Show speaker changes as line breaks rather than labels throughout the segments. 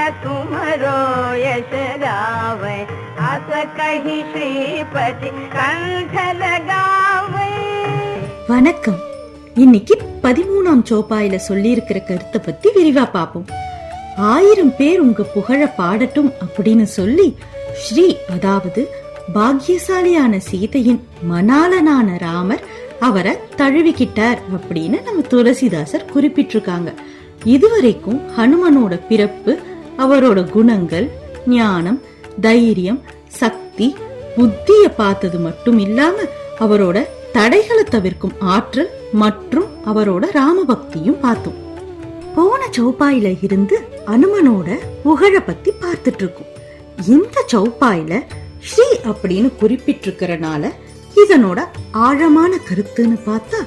तुमरो यश गावे, अस कही श्रीपति कंठ लगावे.
வணக்கம். இன்னைக்கு 13ஆம் சோப்பாயில சொல்லி இருக்கிற கருத்தை பத்தி விரிவா பாப்போம். 1000 பேர் உங்க புகழ பாடட்டும் அப்படின்னு சொல்லி ஸ்ரீ, அதாவது பாக்கியசாலியான சீதையின் மணாளனான ராமர் அவரை தழுவிக்கிட்டார் அப்படின்னு நம்ம துளசிதாசர் குறிப்பிட்டிருக்காங்க. இதுவரைக்கும் ஹனுமனோட பிறப்பு, அவரோட குணங்கள், ஞானம், தைரியம், சக்தி, புத்திய பார்த்தது மட்டும் இல்லாம அவரோட தடைகளை தவிர்க்கும் ஆற்றல் மற்றும் அவரோட ராமபக்தியும் பார்த்தோம். போன சௌப்பாயில இருந்து அனுமனோட புகழ பத்தி பார்த்துட்டு இருக்கோம். இந்த சௌப்பாயில ஸ்ரீ அப்படின்னு குறிப்பிட்டிருக்கிறனால இதனோட ஆழமான கருத்துன்னு பார்த்தா,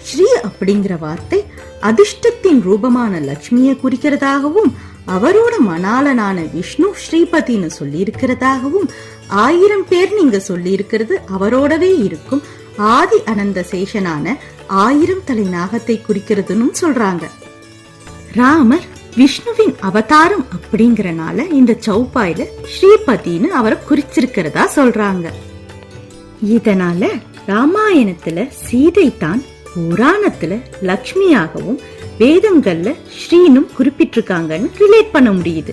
ஸ்ரீ அப்படிங்கிற வார்த்தை அதிர்ஷ்டத்தின் ரூபமான லட்சுமியை குறிக்கிறதாகவும், அவரோட மணாளனான விஷ்ணு ஸ்ரீபதினு சொல்லி இருக்கிறதாகவும், 1000 பேர் நீங்க சொல்லி இருக்கிறது அவரோடவே இருக்கும் ஆதி அனந்த சேஷனான 1000 தலை நாகத்தை குறிக்கிறதுன்னு சொல்றாங்க. ராமர் விஷ்ணுவின் அவதாரம் அப்படிங்கறனால இந்த சௌப்பாயில ஸ்ரீபதினு அவரை குறிச்சிருக்கிறதா சொல்றாங்க. இதனால ராமாயணத்துல சீதை தான் புராணத்துல லக்ஷ்மியாகவும் வேதங்கள்ல ஸ்ரீனும் குறிப்பிட்டிருக்காங்கன்னு ரிலேட் பண்ண முடியுது.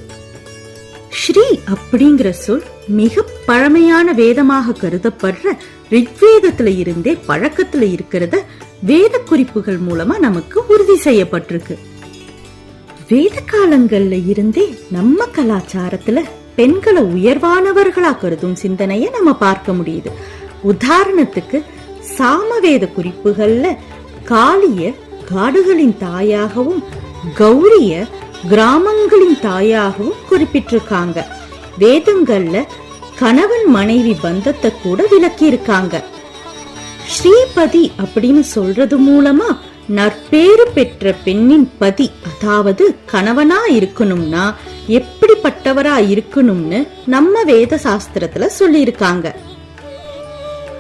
ஸ்ரீ அப்படிங்கிற சொல் மிக பழமையான வேதமாக கருதப்படுற ரிக்வேதத்துல இருந்தே பழக்கத்துல இருக்கிறத வேத குறிப்புகள் மூலமா நமக்கு உறுதி செய்யப்பட்டிருக்கு. வேத காலங்கள்ல இருந்தே நம்ம கலாச்சாரத்துல பெண்களை உயர்வானவர்களா கருதும் சிந்தனைய நம்ம பார்க்க முடியுது. உதாரணத்துக்கு சாமவேத குறிப்புகள்ல காளிய காடுகளின் தாயாகவும் கௌரிய கிராமங்களின் தாயாகவும் குறிப்பிட்டிருக்காங்க. வேதங்கள்ல கணவன் மனைவி பந்தத்தை கூட விளக்கி இருக்காங்க. ஸ்ரீபதி அப்படின்னு சொல்றது மூலமா நற்பேறு பெற்ற பெண்ணின் பதி, அதாவது கணவனா இருக்கணும்னா எப்படிப்பட்டவரா இருக்கணும்னு நம்ம வேத சாஸ்திரத்துல சொல்லி இருக்காங்க.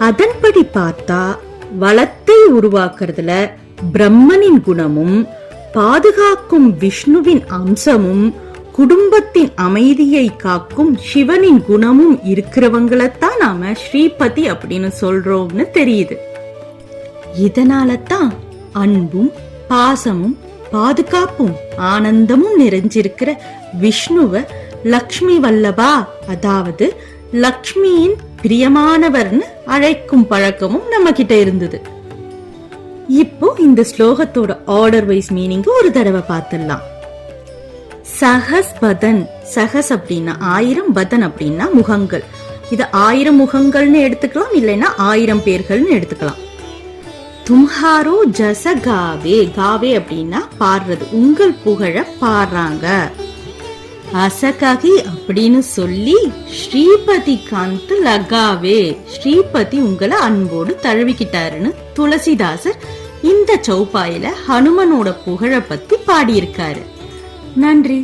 அதன்படி பார்த்தா வளத்தை உருவாக்குறதுல பிரம்மனின் குணமும், பாதுகாக்கும் விஷ்ணுவின் அம்சமும், குடும்பத்தின் அமைதியை காக்கும் சிவனின் குணமும் இருக்கிறவங்களத்தான் நாம ஸ்ரீபதி அப்படின்னு சொல்றோம்னு தெரியுது. இதனாலதான் அன்பும் பாசமும் பாதுகாப்பும் ஆனந்தமும் நிறைஞ்சிருக்கிற விஷ்ணுவ லக்ஷ்மி வல்லபா, அதாவது லக்ஷ்மியின் பிரியமானவர்னு அழைக்கும் பழக்கமும் நம்ம கிட்ட இருந்தது. இப்போ இந்த ஸ்லோகத்தோட ஆர்டர் வைஸ் மீனிங் ஒரு தடவை பார்த்துடலாம். சஹஸ் பதன், சஹஸ் அப்படின்னா 1000, பதன் அப்படின்னா முகங்கள். இது 1000 முகங்கள்னு எடுத்துக்கலாம், இல்லைன்னா 1000 பேர்கள்னு எடுத்துக்கலாம். தும்ஹாரோ ஜச காவே, காவே அப்படின்னா பாடுறது, உங்கள் புகழ பாடுறாங்க. அசகி அப்படின்னு சொல்லி ஸ்ரீபதி காந்த் லகாவே, ஸ்ரீபதி உங்களை அன்போடு தழுவிக்கிட்டாருன்னு துளசிதாசர் இந்த சௌப்பாயில ஹனுமனோட புகழ பத்தி பாடியிருக்காரு. நன்றி.